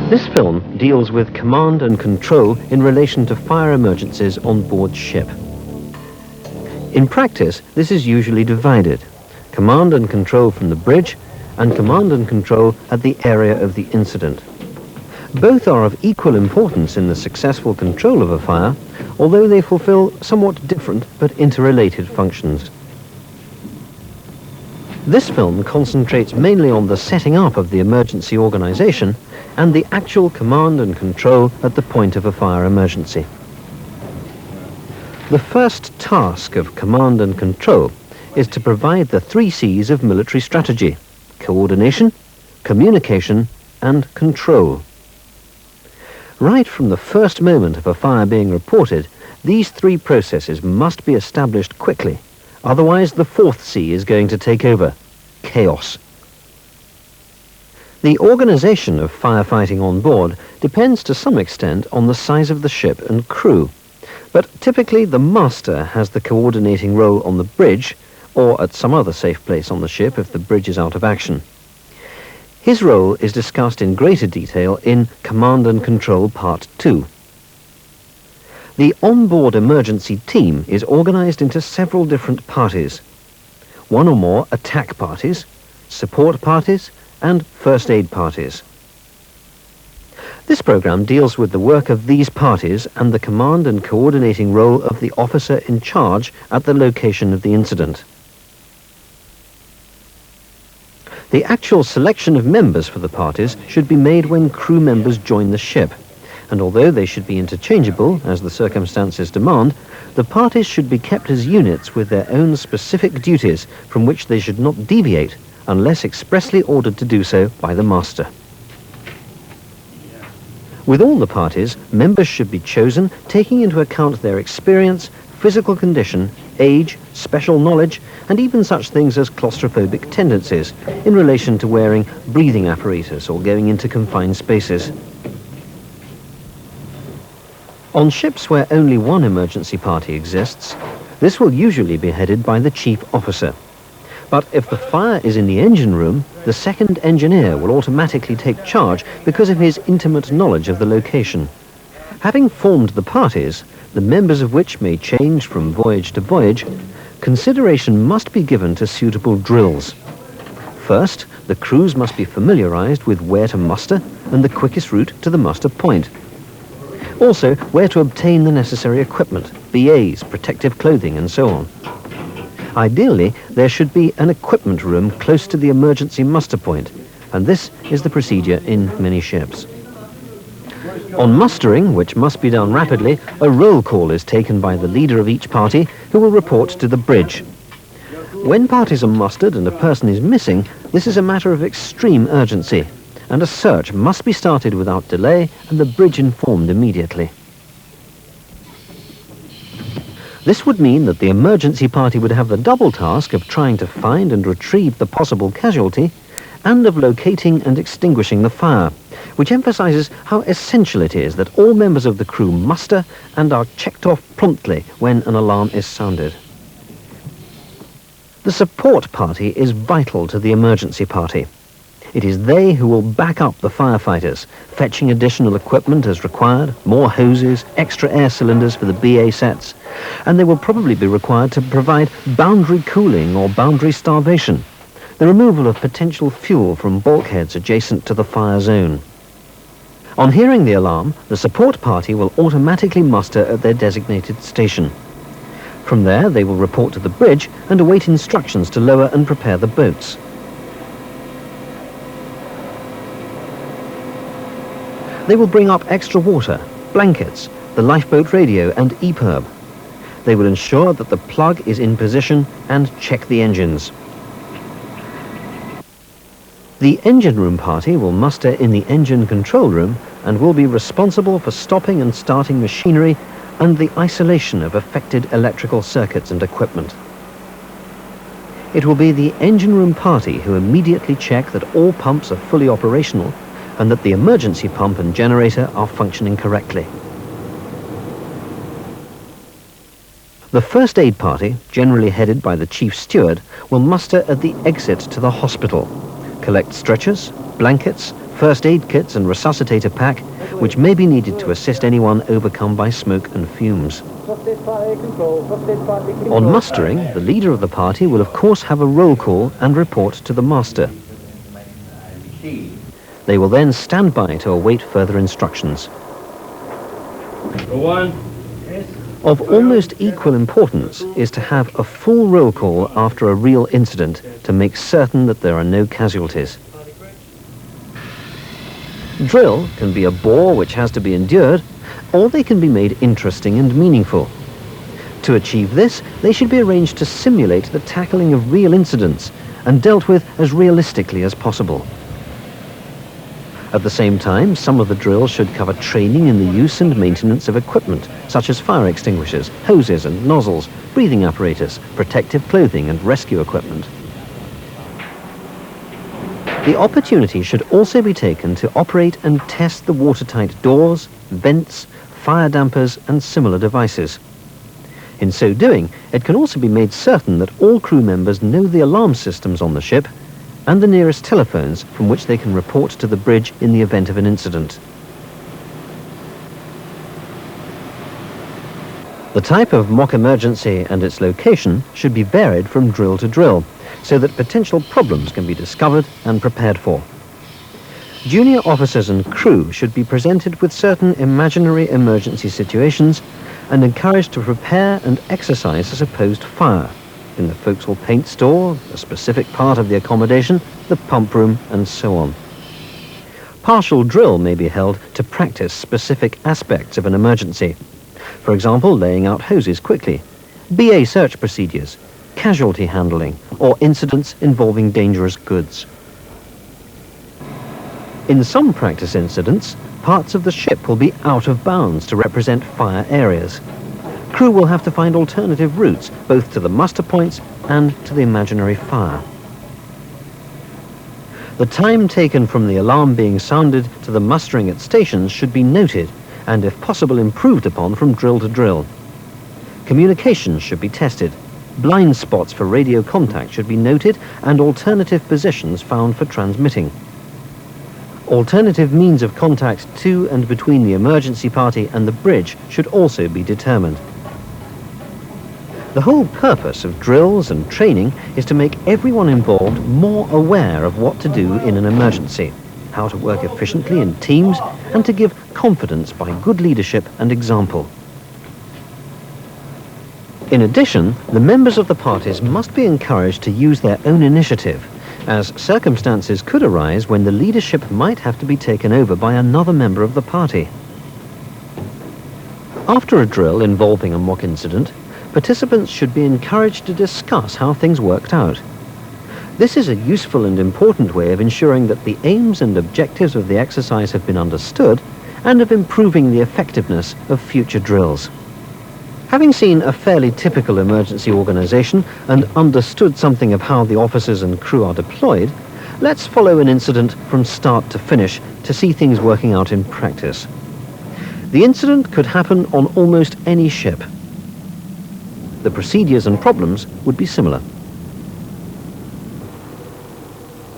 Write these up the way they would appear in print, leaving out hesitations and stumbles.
This film deals with command and control in relation to fire emergencies on board ship. In practice, this is usually divided: command and control from the bridge and command and control at the area of the incident. Both are of equal importance in the successful control of a fire, although they fulfill somewhat different but interrelated functions. This film concentrates mainly on the setting up of the emergency organization and the actual command and control at the point of a fire emergency. The first task of command and control is to provide the 3 C's of military strategy: coordination, communication, and control. Right from the first moment of a fire being reported, these 3 processes must be established quickly, otherwise the 4th C is going to take over: chaos. The organization of firefighting on board depends to some extent on the size of the ship and crew, but typically the master has the coordinating role on the bridge, or at some other safe place on the ship if the bridge is out of action. His role is discussed in greater detail in Command and Control Part 2. The onboard emergency team is organized into several different parties: 1 or more attack parties, support parties, and first aid parties. This program deals with the work of these parties and the command and coordinating role of the officer in charge at the location of the incident. The actual selection of members for the parties should be made when crew members join the ship, and although they should be interchangeable as the circumstances demand, the parties should be kept as units with their own specific duties from which they should not deviate unless expressly ordered to do so by the master. With all the parties, members should be chosen taking into account their experience, physical condition, age, special knowledge, and even such things as claustrophobic tendencies in relation to wearing breathing apparatus or going into confined spaces. On ships where only one emergency party exists, this will usually be headed by the chief officer. But if the fire is in the engine room, the second engineer will automatically take charge because of his intimate knowledge of the location. Having formed the parties, the members of which may change from voyage to voyage, consideration must be given to suitable drills. First, the crews must be familiarized with where to muster and the quickest route to the muster point. Also, where to obtain the necessary equipment, BAs, protective clothing, and so on. Ideally, there should be an equipment room close to the emergency muster point, and this is the procedure in many ships. On mustering, which must be done rapidly, a roll call is taken by the leader of each party, who will report to the bridge. When parties are mustered and a person is missing, this is a matter of extreme urgency, and a search must be started without delay and the bridge informed immediately. This would mean that the emergency party would have the double task of trying to find and retrieve the possible casualty and of locating and extinguishing the fire, which emphasizes how essential it is that all members of the crew muster and are checked off promptly when an alarm is sounded. The support party is vital to the emergency party. It is they who will back up the firefighters, fetching additional equipment as required, more hoses, extra air cylinders for the BA sets, and they will probably be required to provide boundary cooling or boundary starvation, the removal of potential fuel from bulkheads adjacent to the fire zone. On hearing the alarm, the support party will automatically muster at their designated station. From there, they will report to the bridge and await instructions to lower and prepare the boats. They will bring up extra water, blankets, the lifeboat radio and EPIRB. They will ensure that the plug is in position and check the engines. The engine room party will muster in the engine control room and will be responsible for stopping and starting machinery and the isolation of affected electrical circuits and equipment. It will be the engine room party who immediately check that all pumps are fully operational and that the emergency pump and generator are functioning correctly. The first aid party, generally headed by the chief steward, will muster at the exit to the hospital, collect stretchers, blankets, first aid kits and resuscitator pack, which may be needed to assist anyone overcome by smoke and fumes. On mustering, the leader of the party will of course have a roll call and report to the master. They will then stand by to await further instructions. Of almost equal importance is to have a full roll call after a real incident to make certain that there are no casualties. Drill can be a bore which has to be endured, or they can be made interesting and meaningful. To achieve this, they should be arranged to simulate the tackling of real incidents and dealt with as realistically as possible. At the same time, some of the drills should cover training in the use and maintenance of equipment, such as fire extinguishers, hoses and nozzles, breathing apparatus, protective clothing and rescue equipment. The opportunity should also be taken to operate and test the watertight doors, vents, fire dampers and similar devices. In so doing, it can also be made certain that all crew members know the alarm systems on the ship and the nearest telephones from which they can report to the bridge in the event of an incident. The type of mock emergency and its location should be varied from drill to drill, so that potential problems can be discovered and prepared for. Junior officers and crew should be presented with certain imaginary emergency situations and encouraged to prepare and exercise a supposed fire in the forecastle paint store, a specific part of the accommodation, the pump room, and so on. Partial drill may be held to practice specific aspects of an emergency. For example, laying out hoses quickly, BA search procedures, casualty handling, or incidents involving dangerous goods. In some practice incidents, parts of the ship will be out of bounds to represent fire areas. Crew will have to find alternative routes, both to the muster points and to the imaginary fire. The time taken from the alarm being sounded to the mustering at stations should be noted, and if possible improved upon from drill to drill. Communications should be tested. Blind spots for radio contact should be noted, and alternative positions found for transmitting. Alternative means of contact to and between the emergency party and the bridge should also be determined. The whole purpose of drills and training is to make everyone involved more aware of what to do in an emergency, how to work efficiently in teams, and to give confidence by good leadership and example. In addition, the members of the parties must be encouraged to use their own initiative, as circumstances could arise when the leadership might have to be taken over by another member of the party. After a drill involving a mock incident, participants should be encouraged to discuss how things worked out. This is a useful and important way of ensuring that the aims and objectives of the exercise have been understood and of improving the effectiveness of future drills. Having seen a fairly typical emergency organization and understood something of how the officers and crew are deployed, let's follow an incident from start to finish to see things working out in practice. The incident could happen on almost any ship. The procedures and problems would be similar.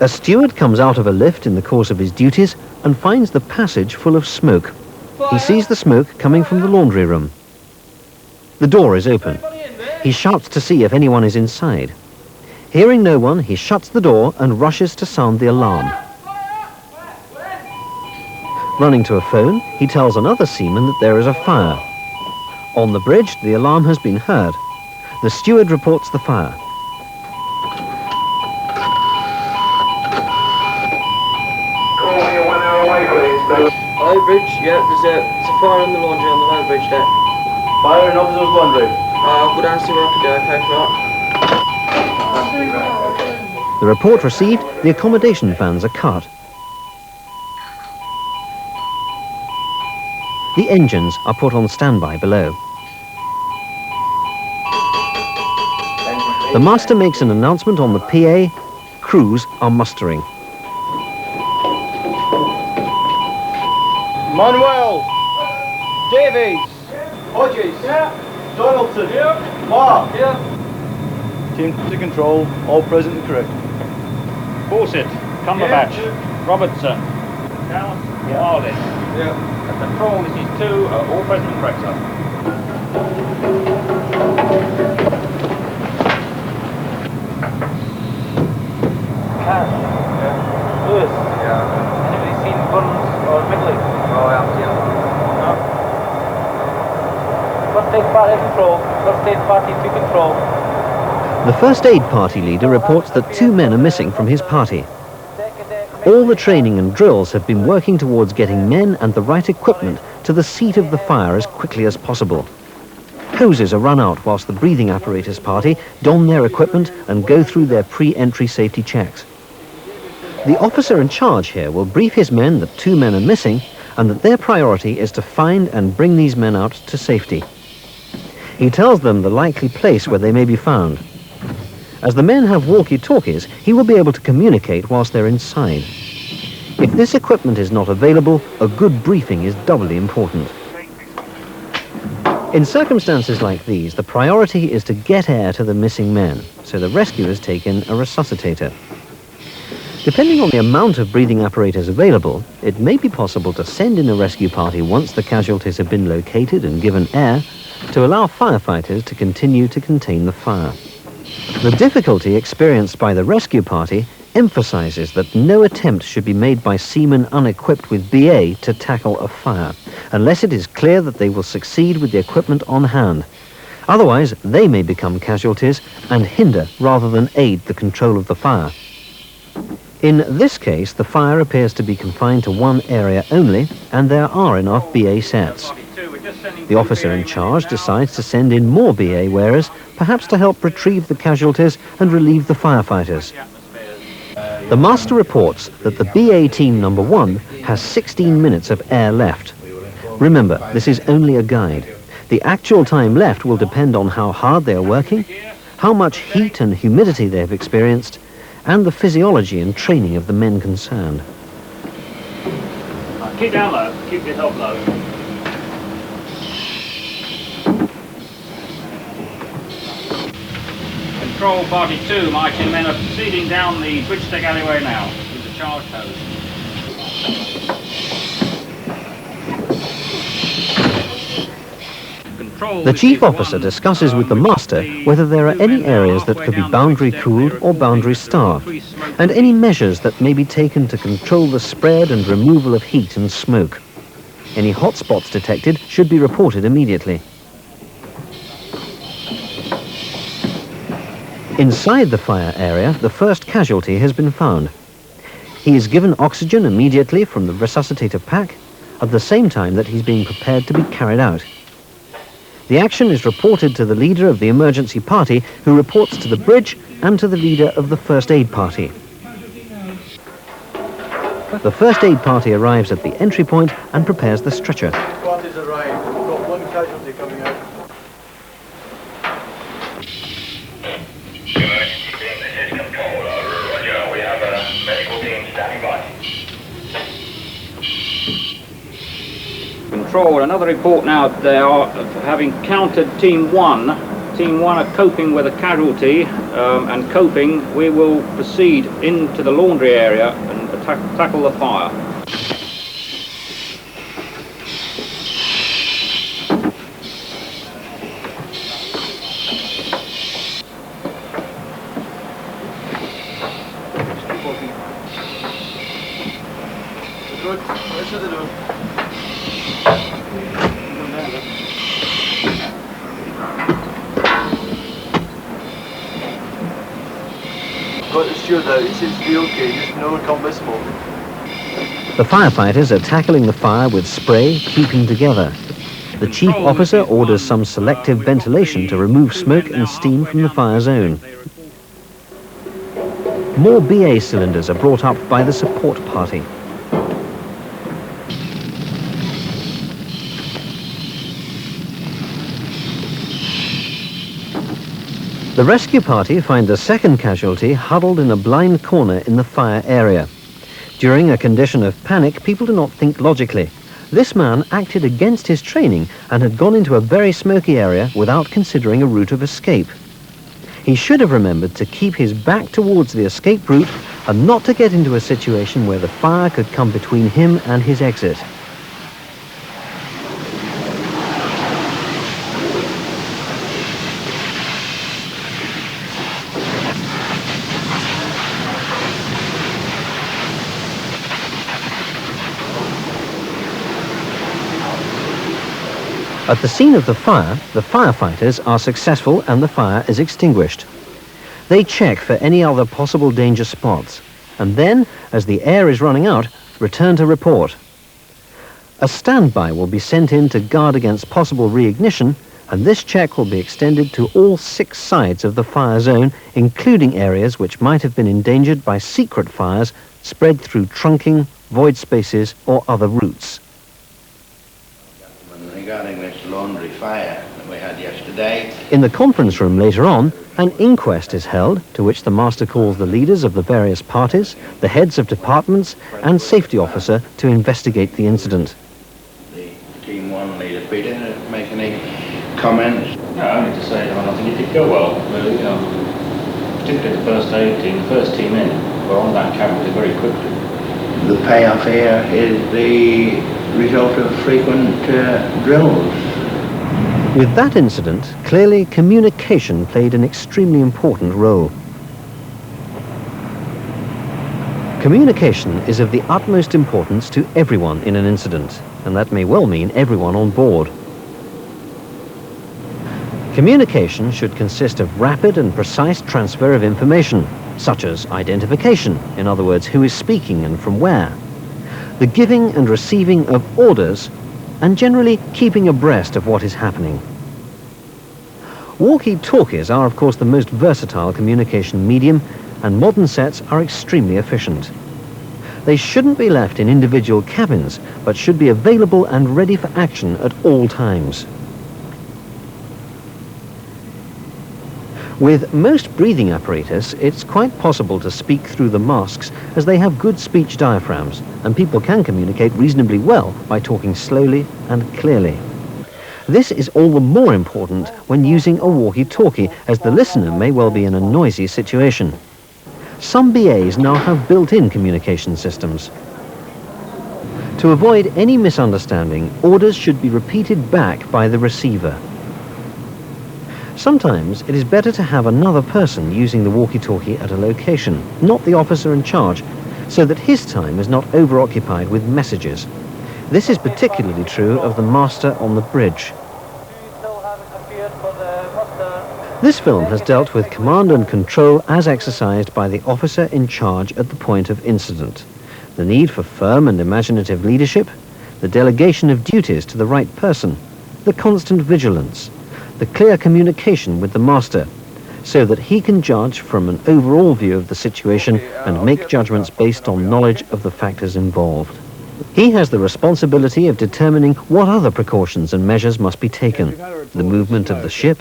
A steward comes out of a lift in the course of his duties and finds the passage full of smoke. He sees the smoke coming from the laundry room. The door is open. He shouts to see if anyone is inside. Hearing no one, he shuts the door and rushes to sound the alarm. Running to a phone, he tells another seaman that there is a fire. On the bridge, the alarm has been heard. The steward reports the fire. Low bridge, yeah, there's a fire in the laundry on the low bridge there. Fire in officer's laundry. I'll go down and see where I can do, okay, right. The report received, the accommodation fans are cut. The engines are put on standby below. The master makes an announcement on the PA. Crews are mustering. Manuel. Davies. Hodges. Yeah. Donaldson. Yeah. Mark. Yeah. Team to control, all present and correct. Fawcett, Cumberbatch, Robertson. Down. Wireless. Yeah. Control, this is 2, all present and correct, sir. Cash. Yeah. Lewis. Yeah. Anybody seen Burns or Midley? Oh, yeah. No. First aid party control. First aid party to control. The first aid party leader reports that 2 men are missing from his party. All the training and drills have been working towards getting men and the right equipment to the seat of the fire as quickly as possible. Hoses are run out whilst the breathing apparatus party don their equipment and go through their pre-entry safety checks. The officer in charge here will brief his men that 2 men are missing and that their priority is to find and bring these men out to safety. He tells them the likely place where they may be found. As the men have walkie-talkies, he will be able to communicate whilst they're inside. If this equipment is not available, a good briefing is doubly important. In circumstances like these, the priority is to get air to the missing men, so the rescuers take in a resuscitator. Depending on the amount of breathing apparatus available, it may be possible to send in a rescue party once the casualties have been located and given air, to allow firefighters to continue to contain the fire. The difficulty experienced by the rescue party emphasizes that no attempt should be made by seamen unequipped with BA to tackle a fire, unless it is clear that they will succeed with the equipment on hand. Otherwise, they may become casualties and hinder rather than aid the control of the fire. In this case, the fire appears to be confined to one area only, and there are enough BA sets. The officer in charge decides to send in more BA wearers, perhaps to help retrieve the casualties and relieve the firefighters. The master reports that the BA team number 1 has 16 minutes of air left. Remember, this is only a guide. The actual time left will depend on how hard they are working, how much heat and humidity they have experienced, and the physiology and training of the men concerned. Keep down low, keep your head low. Control party 2, my 2 men are proceeding down the bridge deck alleyway now with the charged hose. The chief officer discusses with the master whether there are any areas that could be boundary cooled or boundary starved, and any measures that may be taken to control the spread and removal of heat and smoke. Any hotspots detected should be reported immediately. Inside the fire area, the first casualty has been found. He is given oxygen immediately from the resuscitator pack, at the same time that he's being prepared to be carried out. The action is reported to the leader of the emergency party, who reports to the bridge and to the leader of the first aid party. The first aid party arrives at the entry point and prepares the stretcher. Parties arrived. We've got 1 casualty coming out. Control, another report now. They are having counted Team 1. Team 1 are coping with a casualty, and coping, we will proceed into the laundry area and tackle the fire. Good. Let's shut the door. Got the steward out, it seems to be okay, just no incombustible. The firefighters are tackling the fire with spray, keeping together. The chief officer orders some selective ventilation to remove smoke and steam from the fire zone. More BA cylinders are brought up by the support party. The rescue party find the second casualty huddled in a blind corner in the fire area. During a condition of panic, people do not think logically. This man acted against his training and had gone into a very smoky area without considering a route of escape. He should have remembered to keep his back towards the escape route and not to get into a situation where the fire could come between him and his exit. At the scene of the fire, the firefighters are successful and the fire is extinguished. They check for any other possible danger spots, and then, as the air is running out, return to report. A standby will be sent in to guard against possible reignition, and this check will be extended to all 6 sides of the fire zone, including areas which might have been endangered by secret fires spread through trunking, void spaces, or other routes. Regarding this laundry fire that we had yesterday. In the conference room later on, an inquest is held, to which the master calls the leaders of the various parties, the heads of departments, and safety officer to investigate the incident. The Team 1 leader, Peter, make any comments? No, only to say that I think it did go well, really, particularly the first aid team, the first team in, were on that cavity very quickly. The payoff here is the result of frequent drills. With that incident, clearly communication played an extremely important role. Communication is of the utmost importance to everyone in an incident, and that may well mean everyone on board. Communication should consist of rapid and precise transfer of information, such as identification, in other words, who is speaking and from where, the giving and receiving of orders, and generally keeping abreast of what is happening. Walkie-talkies are, of course, the most versatile communication medium, and modern sets are extremely efficient. They shouldn't be left in individual cabins, but should be available and ready for action at all times. With most breathing apparatus, it's quite possible to speak through the masks, as they have good speech diaphragms, and people can communicate reasonably well by talking slowly and clearly. This is all the more important when using a walkie-talkie, as the listener may well be in a noisy situation. Some BAs now have built-in communication systems. To avoid any misunderstanding, orders should be repeated back by the receiver. Sometimes it is better to have another person using the walkie-talkie at a location, not the officer in charge, so that his time is not over-occupied with messages. This is particularly true of the master on the bridge. This film has dealt with command and control as exercised by the officer in charge at the point of incident, the need for firm and imaginative leadership, the delegation of duties to the right person, the constant vigilance, the clear communication with the master, so that he can judge from an overall view of the situation and make judgments based on knowledge of the factors involved. He has the responsibility of determining what other precautions and measures must be taken: the movement of the ship,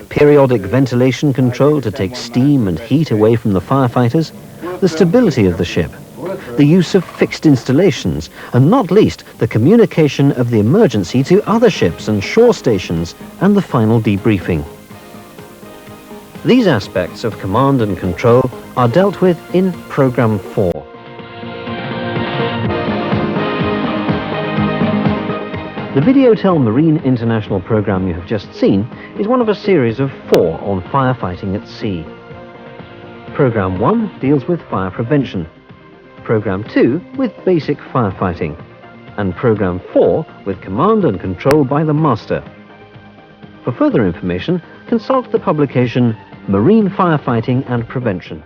periodic ventilation control to take steam and heat away from the firefighters, the stability of the ship, the use of fixed installations, and not least the communication of the emergency to other ships and shore stations, and the final debriefing. These aspects of command and control are dealt with in Programme 4. The Videotel Marine International programme you have just seen is one of a series of 4 on firefighting at sea. Programme 1 deals with fire prevention, Programme 2 with basic firefighting, and Programme 4 with command and control by the master. For further information, consult the publication Marine Firefighting and Prevention.